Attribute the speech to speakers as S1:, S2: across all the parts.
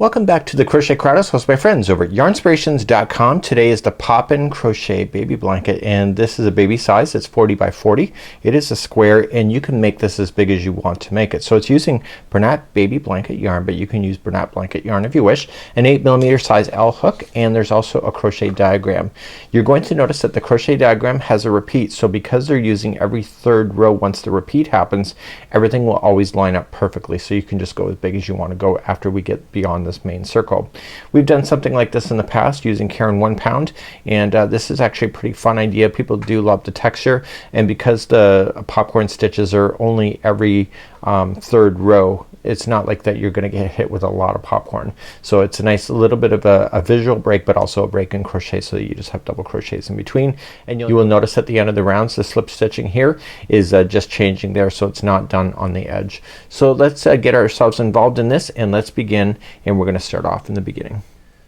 S1: Welcome back to the Crochet Crowdhouse hosted by friends over at Yarnspirations.com. Today is the Poppin Crochet Baby Blanket, and this is a baby size. It's 40 by 40. It is a square, and you can make this as big as you want to make it. So it's using Bernat Baby Blanket yarn, but you can use Bernat Blanket yarn if you wish. An 8mm size L hook, and there's also a crochet diagram. You're going to notice that the crochet diagram has a repeat, so because they're using every third row once the repeat happens, everything will always line up perfectly. So you can just go as big as you want to go after we get beyond this main circle. We've done something like this in the past using Caron 1 pound, and this is actually a pretty fun idea. People do love the texture, and because the popcorn stitches are only every third row, it's not like that you're gonna get hit with a lot of popcorn. So it's a nice little bit of a visual break, but also a break in crochet, so that you just have double crochets in between. And you will notice at the end of the rounds the slip stitching here is just changing there, so it's not done on the edge. So let's get ourselves involved in this, and let's begin, and we're gonna start off in the beginning.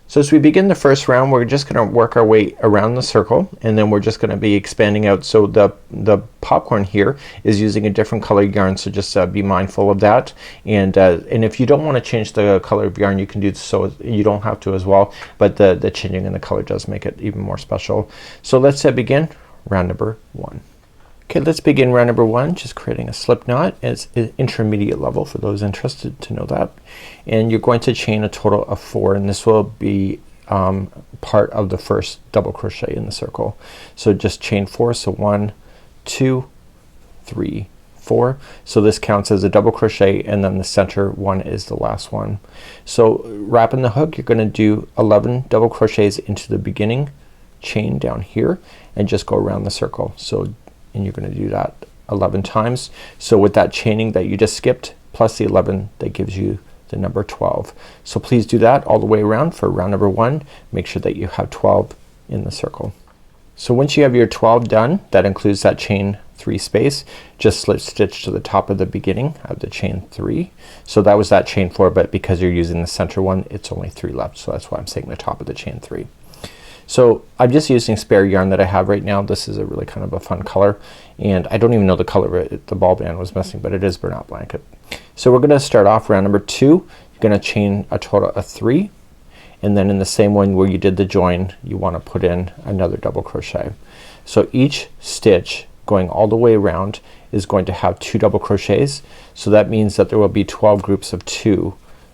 S1: So as we begin the first round, we're just gonna work our way around the circle, and then we're just gonna be expanding out. So the popcorn here is using a different color yarn, so just be mindful of that. And if you don't want to change the color of yarn, you can do so. You don't have to as well, but the changing in the color does make it even more special. So let's begin round number 1. Okay, let's begin round number 1, just creating a slip knot. It's intermediate level for those interested to know that. And you're going to chain a total of 4, and this will be part of the first double crochet in the circle. So just chain 4, so 1, 2, 3, 4. So this counts as a double crochet, and then the center one is the last one. So wrapping the hook, you're gonna do 11 double crochets into the beginning chain down here, and just go around the circle. So and you're gonna do that 11 times. So with that chaining that you just skipped plus the 11, that gives you the number 12. So please do that all the way around for round number 1. Make sure that you have 12 in the circle. So once you have your 12 done, that includes that chain 3 space, just slip stitch to the top of the beginning of the chain 3. So that was that chain 4, but because you're using the center one, it's only 3 left. So that's why I'm saying the top of the chain 3. So I'm just using spare yarn that I have right now. This is a really kind of a fun color, and I don't even know the color of it. The ball band was missing, but it is Bernat Blanket. So we're gonna start off round number 2. You're gonna chain a total of 3, and then in the same one where you did the join, you want to put in another double crochet. So each stitch going all the way around is going to have 2 double crochets, so that means that there will be 12 groups of 2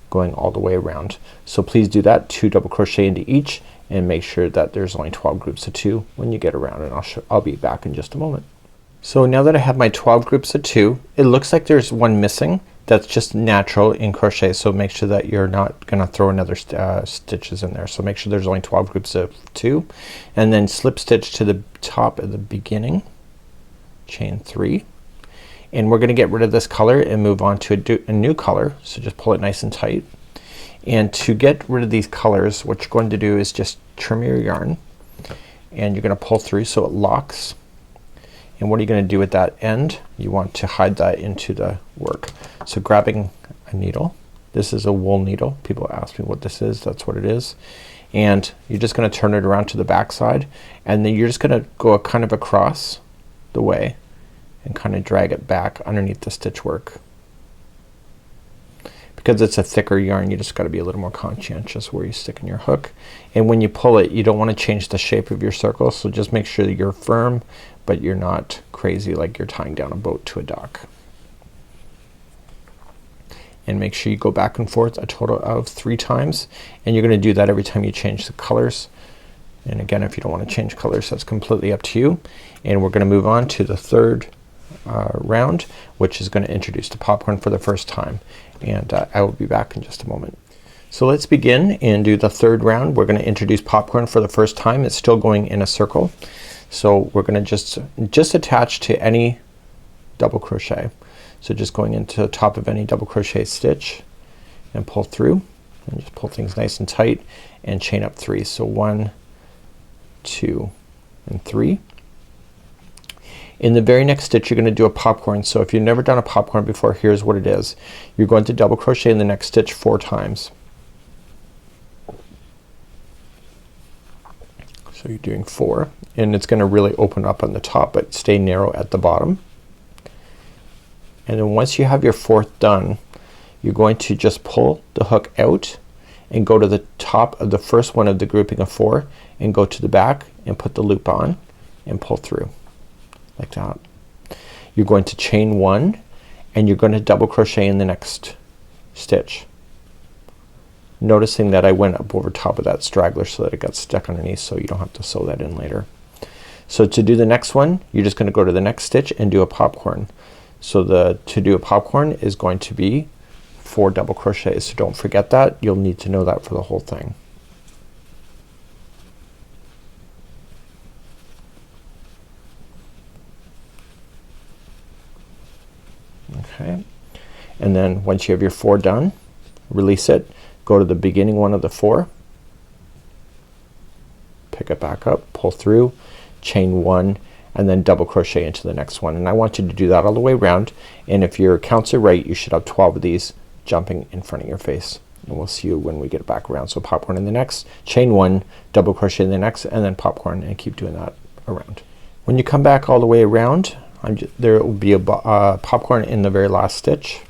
S1: going all the way around. So please do that, 2 double crochet into each, and make sure that there's only 12 groups of 2 when you get around, and I'll be back in just a moment. So now that I have my 12 groups of 2, it looks like there's one missing. That's just natural in crochet, so make sure that you're not gonna throw another stitches in there. So make sure there's only 12 groups of 2, and then slip stitch to the top of the beginning, chain 3, and we're gonna get rid of this color and move on to a new color. So just pull it nice and tight. And to get rid of these colors, what you're going to do is just trim your yarn, and you're gonna pull through so it locks. And what are you gonna do at that end? You want to hide that into the work. So grabbing a needle, this is a wool needle. People ask me what this is. That's what it is. And you're just gonna turn it around to the back side, and then you're just gonna go kind of across the way and kind of drag it back underneath the stitch work. Because it's a thicker yarn, you just got to be a little more conscientious where you stick in your hook. And when you pull it, you don't want to change the shape of your circle, so just make sure that you're firm, but you're not crazy like you're tying down a boat to a dock. And make sure you go back and forth a total of 3 times, and you're gonna do that every time you change the colors. And again, if you don't want to change colors, that's completely up to you. And we're gonna move on to the third round, which is going to introduce the popcorn for the first time, and I will be back in just a moment. So let's begin and do the third round. We're going to introduce popcorn for the first time. It's still going in a circle, so we're going to just attach to any double crochet. So just going into the top of any double crochet stitch and pull through, and just pull things nice and tight, and chain up 3. So 1, 2, and 3. In the very next stitch, you're gonna do a popcorn. So if you've never done a popcorn before, here's what it is. You're going to double crochet in the next stitch 4 times. So you're doing 4, and it's gonna really open up on the top, but stay narrow at the bottom. And then once you have your 4th done, you're going to just pull the hook out and go to the top of the first one of the grouping of 4 and go to the back and put the loop on and pull through like that. You're going to chain 1 and you're going to double crochet in the next stitch, noticing that I went up over top of that straggler so that it got stuck underneath, so you don't have to sew that in later. So to do the next one, you're just gonna go to the next stitch and do a popcorn. So to do a popcorn is going to be 4 double crochets, so don't forget that. You'll need to know that for the whole thing. Okay, and then once you have your 4 done, release it, go to the beginning one of the 4, pick it back up, pull through, chain 1, and then double crochet into the next one. And I want you to do that all the way around, and if your counts are right, you should have 12 of these jumping in front of your face. And we'll see you when we get it back around. So popcorn in the next, chain 1, double crochet in the next, and then popcorn, and keep doing that around. When you come back all the way around, there will be a popcorn in the very last stitch.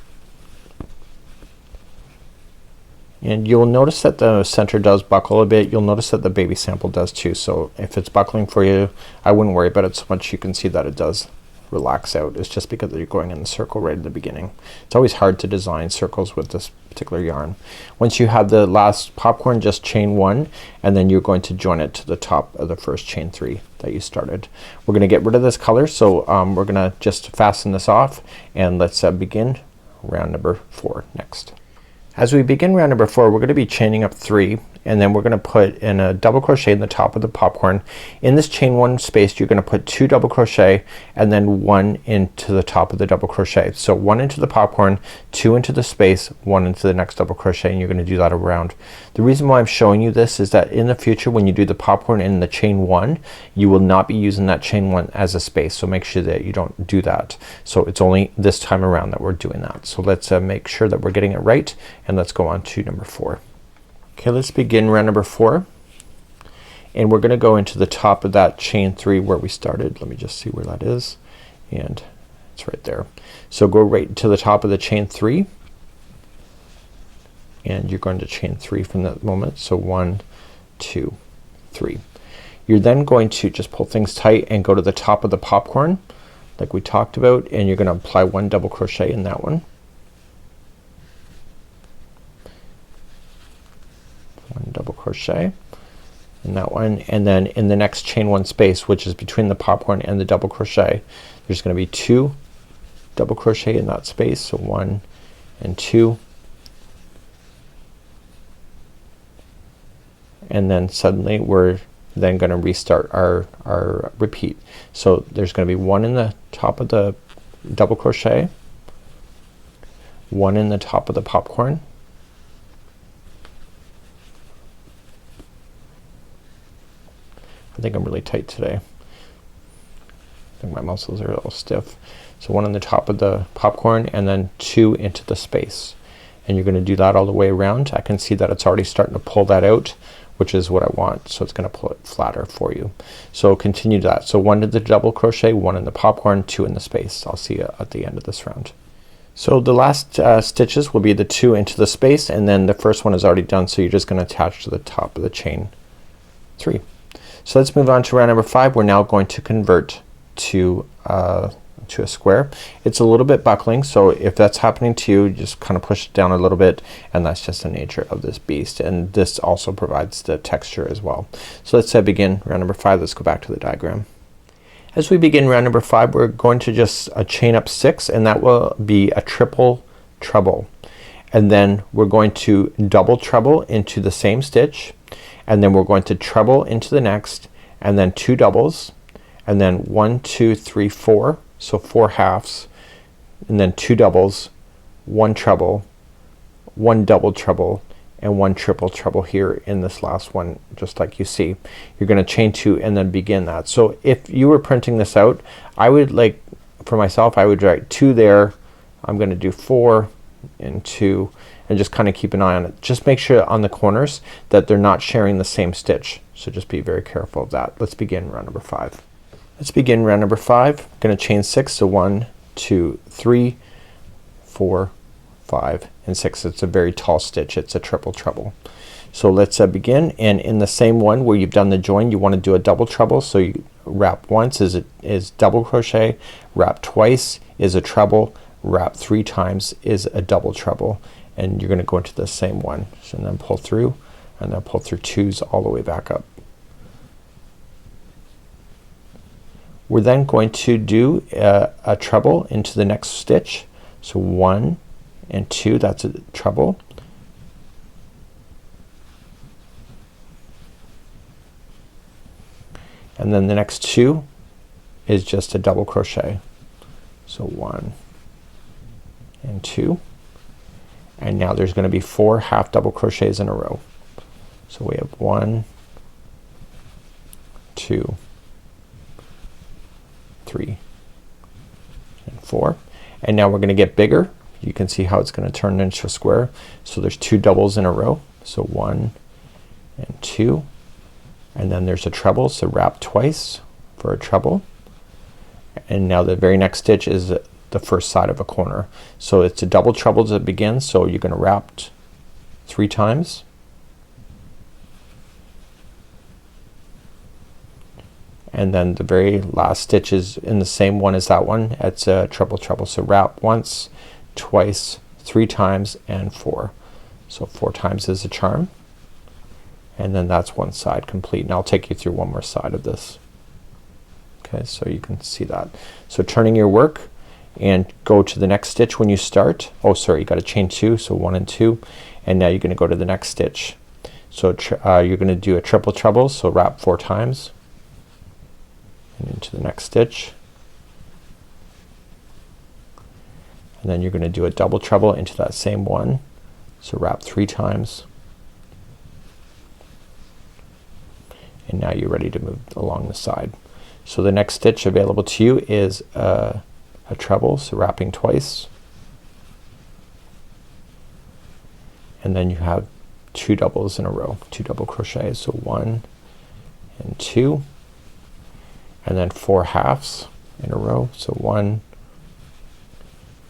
S1: And you'll notice that the center does buckle a bit. You'll notice that the baby sample does too. So if it's buckling for you, I wouldn't worry about it so much. You can see that it does relax out. It's just because you're going in the circle right at the beginning. It's always hard to design circles with this particular yarn. Once you have the last popcorn, just chain 1 and then you're going to join it to the top of the first chain 3 that you started. We're gonna get rid of this color, so we're gonna just fasten this off, and let's begin round number 4 next. As we begin round number 4, we're gonna be chaining up 3, and then we're gonna put in a double crochet in the top of the popcorn. In this chain 1 space, you're gonna put 2 double crochet and then 1 into the top of the double crochet. So 1 into the popcorn, 2 into the space, 1 into the next double crochet, and you're gonna do that around. The reason why I'm showing you this is that in the future when you do the popcorn in the chain 1, you will not be using that chain 1 as a space, so make sure that you don't do that. So it's only this time around that we're doing that. So let's make sure that we're getting it right, and let's go on to number 4. Okay, let's begin round number 4, and we're gonna go into the top of that chain 3 where we started. Let me just see where that is, and it's right there. So go right to the top of the chain 3, and you're going to chain 3 from that moment. So 1, 2, 3. You're then going to just pull things tight and go to the top of the popcorn like we talked about, and you're gonna apply 1 double crochet in that one. 1 double crochet in that one, and then in the next chain 1 space, which is between the popcorn and the double crochet, there's gonna be 2 double crochet in that space. So 1 and 2, and then suddenly we're then gonna restart our repeat. So there's gonna be 1 in the top of the double crochet, 1 in the top of the popcorn, I think I'm really tight today. I think my muscles are a little stiff. So 1 on the top of the popcorn, and then 2 into the space, and you're gonna do that all the way around. I can see that it's already starting to pull that out, which is what I want. So it's gonna pull it flatter for you. So continue that. So 1 to the double crochet, 1 in the popcorn, 2 in the space. I'll see you at the end of this round. So the last stitches will be the 2 into the space, and then the first one is already done, so you're just gonna attach to the top of the chain 3. So let's move on to round number 5. We're now going to convert to a square. It's a little bit buckling, so if that's happening to you, just kind of push it down a little bit, and that's just the nature of this beast, and this also provides the texture as well. So let's begin round number 5. Let's go back to the diagram. As we begin round number 5, we're going to just chain up 6, and that will be a triple treble, and then we're going to double treble into the same stitch, and then we're going to treble into the next, and then 2 doubles, and then 1, 2, 3, 4, so 4 halves, and then 2 doubles, 1 treble, 1 double treble, and 1 triple treble here in this last one, just like you see. You're gonna chain 2 and then begin that. So if you were printing this out, I would, like for myself, I would write 2 there. I'm gonna do 4 and 2, and just kind of keep an eye on it. Just make sure on the corners that they're not sharing the same stitch, so just be very careful of that. Let's begin round number 5. Let's begin round number 5. I'm gonna chain 6, so 1, 2, 3, 4, 5, and 6. It's a very tall stitch. It's a triple treble. So let's begin, and in the same one where you've done the join you want to do a double treble. So you wrap once is double crochet, wrap twice is a treble, wrap 3 times is a double treble, and you're gonna go into the same one. So and then pull through and then pull through 2s all the way back up. We're then going to do a treble into the next stitch. So 1 and 2, that's a treble. And then the next 2 is just a double crochet. So 1 and 2, and now there's gonna be 4 half double crochets in a row. So we have 1, 2, 3 and 4, and now we're gonna get bigger. You can see how it's gonna turn into a square. So there's 2 doubles in a row. So 1 and 2, and then there's a treble, so wrap twice for a treble, and now the very next stitch is the first side of a corner. So it's a double treble to begin, so you're gonna wrap 3 times, and then the very last stitch is in the same one as that one. It's a treble treble, so wrap once, twice, 3 times, and 4. So 4 times is a charm, and then that's one side complete. And I'll take you through one more side of this. Okay, so you can see that. So turning your work and go to the next stitch when you start. Oh sorry, you got to chain 2, so 1 and 2, and now you're gonna go to the next stitch. So you're gonna do a triple treble, so wrap 4 times and into the next stitch, and then you're gonna do a double treble into that same one, so wrap 3 times, and now you're ready to move along the side. So the next stitch available to you is a treble, so wrapping twice, and then you have 2 doubles in a row, 2 double crochets, so 1 and 2, and then 4 halves in a row, so 1,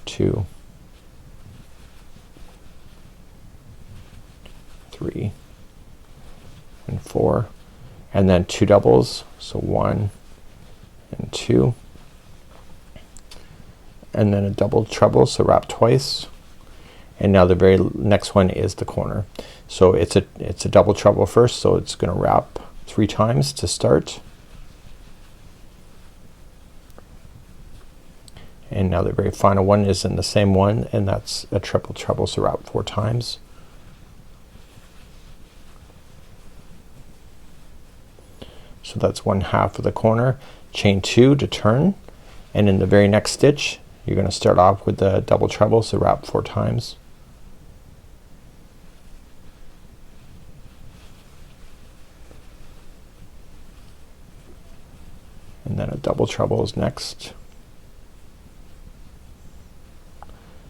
S1: 2, 3 and 4, and then 2 doubles, so 1 and 2, and then a double treble, so wrap twice, and now the very next one is the corner. So it's a double treble first, so it's gonna wrap 3 times to start, and now the very final one is in the same one, and that's a triple treble, so wrap 4 times, so that's 1/2 of the corner. Chain 2 to turn, and in the very next stitch you're gonna start off with the double treble, so wrap 4 times, and then a double treble is next,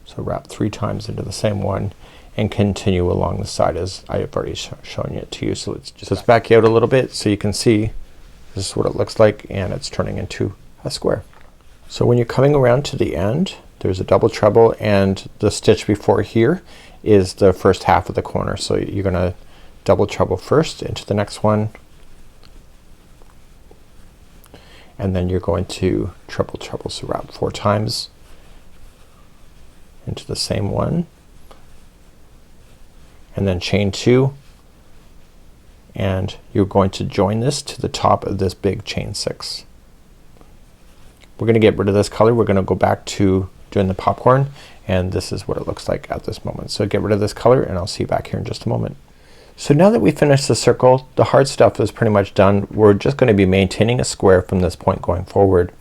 S1: so wrap 3 times into the same one and continue along the side as I have already shown it to you. So let's back you out a little bit so you can see this is what it looks like, and it's turning into a square. So when you're coming around to the end, there's a double treble, and the stitch before here is the first half of the corner. So you're gonna double treble first into the next one, and then you're going to triple treble, so wrap 4 times into the same one, and then chain 2, and you're going to join this to the top of this big chain 6. We're gonna get rid of this color. We're gonna go back to doing the popcorn, and this is what it looks like at this moment. So get rid of this color, and I'll see you back here in just a moment. So now that we finished the circle, the hard stuff is pretty much done. We're just gonna be maintaining a square from this point going forward.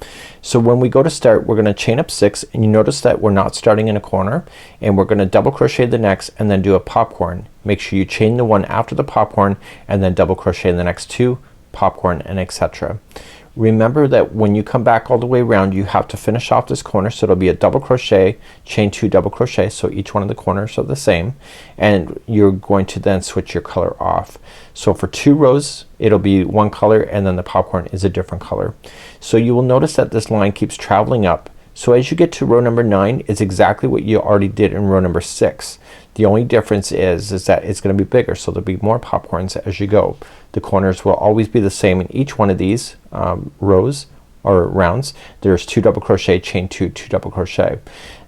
S1: So when we go to start, we're gonna chain up 6, and you notice that we're not starting in a corner, and we're gonna double crochet the next and then do a popcorn. Make sure you chain the one after the popcorn and then double crochet the next 2, popcorn, and etc. Remember that when you come back all the way around, you have to finish off this corner, so it'll be a double crochet, chain 2 double crochet, so each one of the corners are the same, and you're going to then switch your color off. So for 2 rows it'll be one color, and then the popcorn is a different color. So you will notice that this line keeps traveling up So as you get to row number 9, it's exactly what you already did in row number 6. The only difference is that it's gonna be bigger, so there'll be more popcorns as you go. The corners will always be the same in each one of these rows or rounds. There's 2 double crochet, chain 2, 2 double crochet.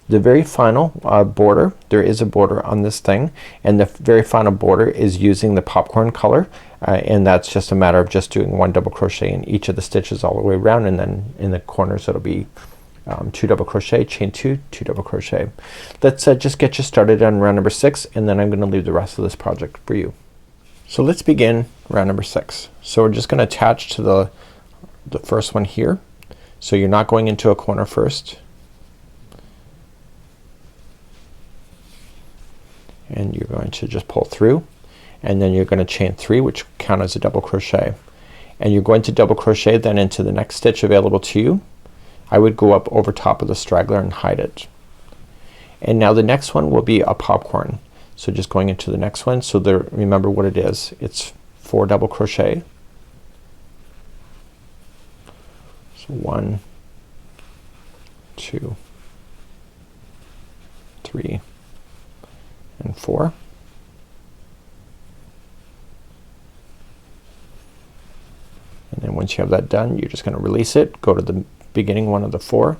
S1: The very final border, there is a border on this thing, and the very final border is using the popcorn color, and that's just a matter of just doing 1 double crochet in each of the stitches all the way around, and then in the corners it'll be 2 double crochet, chain 2, 2 double crochet. Let's just get you started on round number 6, and then I'm gonna leave the rest of this project for you. So let's begin round number 6. So we're just gonna attach to the first one here. So you're not going into a corner first, and you're going to just pull through, and then you're gonna chain 3, which count as a double crochet, and you're going to double crochet then into the next stitch available to you. I would go up over top of the straggler and hide it. And now the next one will be a popcorn. So just going into the next one, so there, remember what it is. It's 4 double crochet. So 1, 2, 3, and 4. And then once you have that done, you're just gonna release it, go to the beginning one of the 4,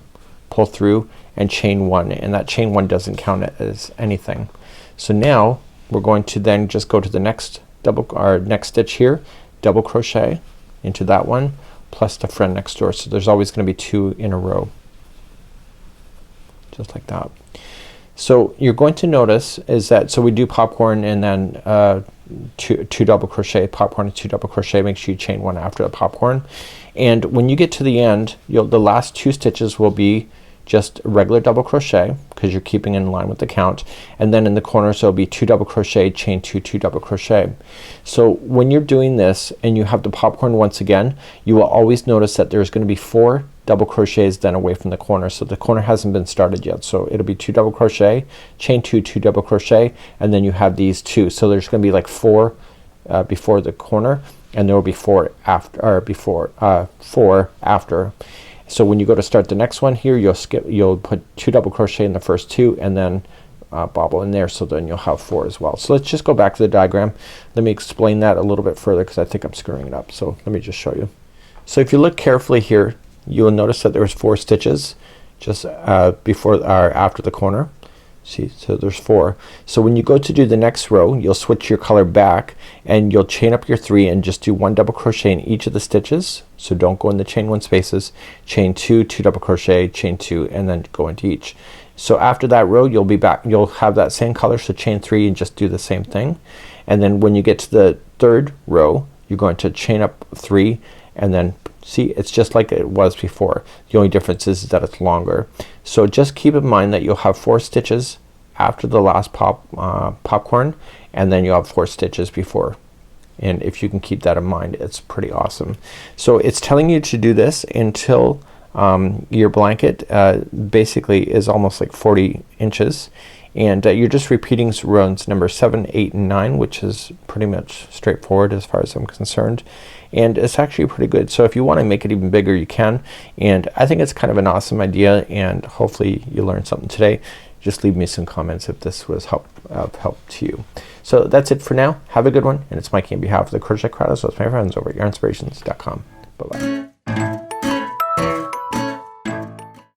S1: pull through, and chain 1, and that chain 1 doesn't count as anything. So now we're going to then just go to the next next stitch here, double crochet into that one plus the friend next door. So there's always gonna be 2 in a row, just like that. So you're going to notice is that, so we do popcorn and then two double crochet, popcorn and 2 double crochet. Make sure you chain 1 after the popcorn, and when you get to the end, the last 2 stitches will be just regular double crochet because you're keeping in line with the count, and then in the corners there'll be 2 double crochet, chain 2, 2 double crochet. So when you're doing this and you have the popcorn once again, you will always notice that there's gonna be 4 double crochets then away from the corner. So the corner hasn't been started yet, so it'll be 2 double crochet, chain 2, 2 double crochet, and then you have these 2. So there's gonna be like 4 before the corner, and there will be 4 after, or before 4 after. So when you go to start the next one here, you'll put 2 double crochet in the first 2 and then bobble in there, so then you'll have 4 as well. So let's just go back to the diagram. Let me explain that a little bit further because I think I'm screwing it up. So let me just show you. So if you look carefully here, you will notice that there's 4 stitches just before or after the corner. See, so there's 4. So when you go to do the next row, you'll switch your color back and you'll chain up your 3 and just do 1 double crochet in each of the stitches. So don't go in the chain 1 spaces, chain 2, 2 double crochet, chain 2, and then go into each. So after that row you'll be back, you'll have that same color, so chain 3 and just do the same thing. And then when you get to the 3rd row, you're going to chain up 3 and then see, it's just like it was before. The only difference is that it's longer. So just keep in mind that you'll have 4 stitches after the last popcorn, and then you'll have 4 stitches before. And if you can keep that in mind, it's pretty awesome. So it's telling you to do this until your blanket basically is almost like 40 inches, and you're just repeating rows number 7, 8, and 9, which is pretty much straightforward as far as I'm concerned, and it's actually pretty good. So if you want to make it even bigger, you can, and I think it's kind of an awesome idea, and hopefully you learned something today. Just leave me some comments if this was help to you. So that's it for now. Have a good one, and it's Mikey on behalf of the Crochet Crowd with my friends over at Yarnspirations.com. Bye bye.